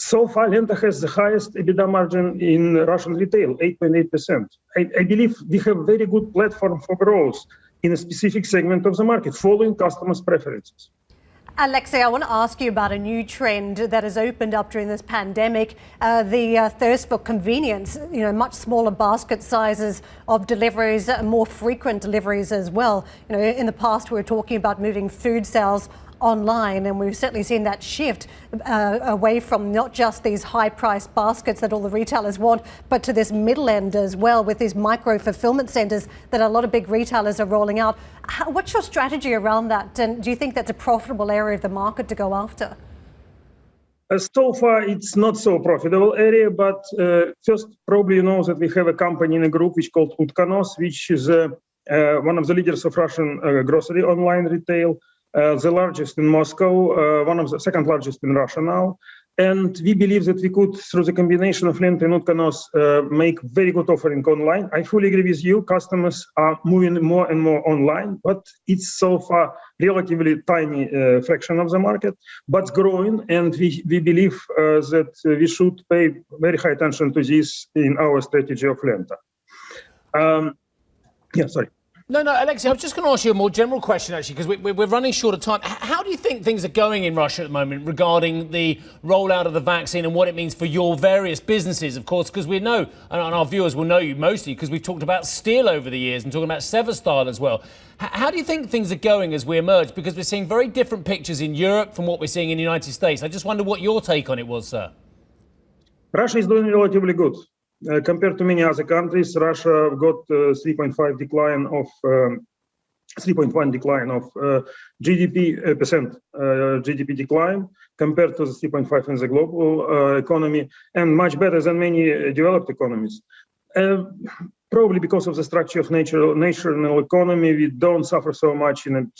So far, Lenta has the highest EBITDA margin in Russian retail, 8.8%. I believe we have a very good platform for growth in a specific segment of the market, following customers' preferences. Alexey, I want to ask you about a new trend that has opened up during this pandemic, the thirst for convenience, much smaller basket sizes of deliveries, more frequent deliveries as well. In the past, we were talking about moving food sales online, and we've certainly seen that shift away from not just these high-priced baskets that all the retailers want, but to this middle end as well, with these micro-fulfillment centres that a lot of big retailers are rolling out. What's your strategy around that, and do you think that's a profitable area of the market to go after? So far, it's not so profitable area, but first, probably you know that we have a company in a group which is called Utkanos, which is one of the leaders of Russian grocery online retail. The largest in Moscow, one of the second largest in Russia now. And we believe that we could, through the combination of Lenta and Utkanos, make very good offering online. I fully agree with you. Customers are moving more and more online, but it's so far relatively tiny fraction of the market, but growing. And we believe that we should pay very high attention to this in our strategy of Lenta. Sorry. No, Alexey, I was just going to ask you a more general question, actually, because we're running short of time. How do you think things are going in Russia at the moment regarding the rollout of the vaccine and what it means for your various businesses, of course, because we know, and our viewers will know you mostly, because we've talked about steel over the years and talking about Severstal as well. How do you think things are going as we emerge? Because we're seeing very different pictures in Europe from what we're seeing in the United States. I just wonder what your take on it was, sir. Russia is doing relatively good. Compared to many other countries, Russia got 3.1 decline of GDP percent GDP decline compared to the 3.5 in the global economy, and much better than many developed economies. Probably because of the structure of national economy, we don't suffer so much in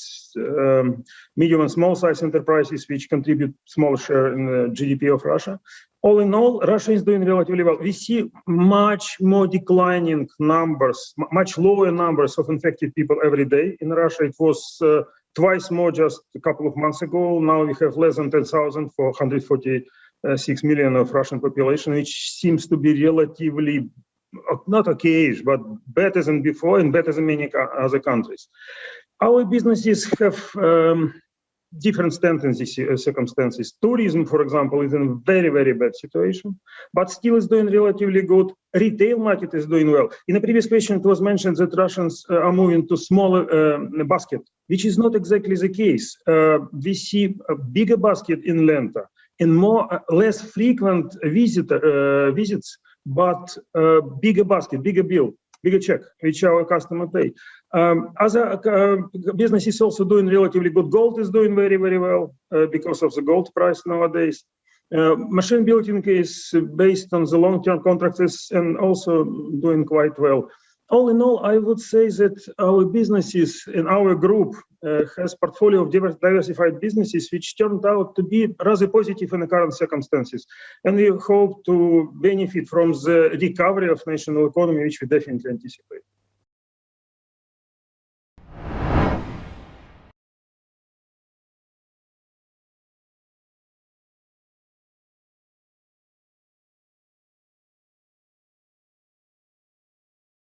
medium and small size enterprises, which contribute small share in the GDP of Russia. All in all, Russia is doing relatively well. We see much more declining numbers, much lower numbers of infected people every day in Russia. It was twice more just a couple of months ago. Now we have less than 10,000 for 146 million of Russian population, which seems to be relatively not okay, but better than before and better than many other countries. Our businesses have different circumstances. Tourism, for example, is in a very, very bad situation, but still is doing relatively good. Retail market is doing well. In the previous question, it was mentioned that Russians are moving to smaller basket, which is not exactly the case. We see a bigger basket in Lenta and less frequent visits, but bigger basket, bigger bill, bigger check, which our customer pay. Other businesses also doing relatively good. Gold is doing very, very well because of the gold price nowadays. Machine building is based on the long-term contracts and also doing quite well. All in all, I would say that our businesses in our group has portfolio of diversified businesses, which turned out to be rather positive in the current circumstances. And we hope to benefit from the recovery of national economy, which we definitely anticipate.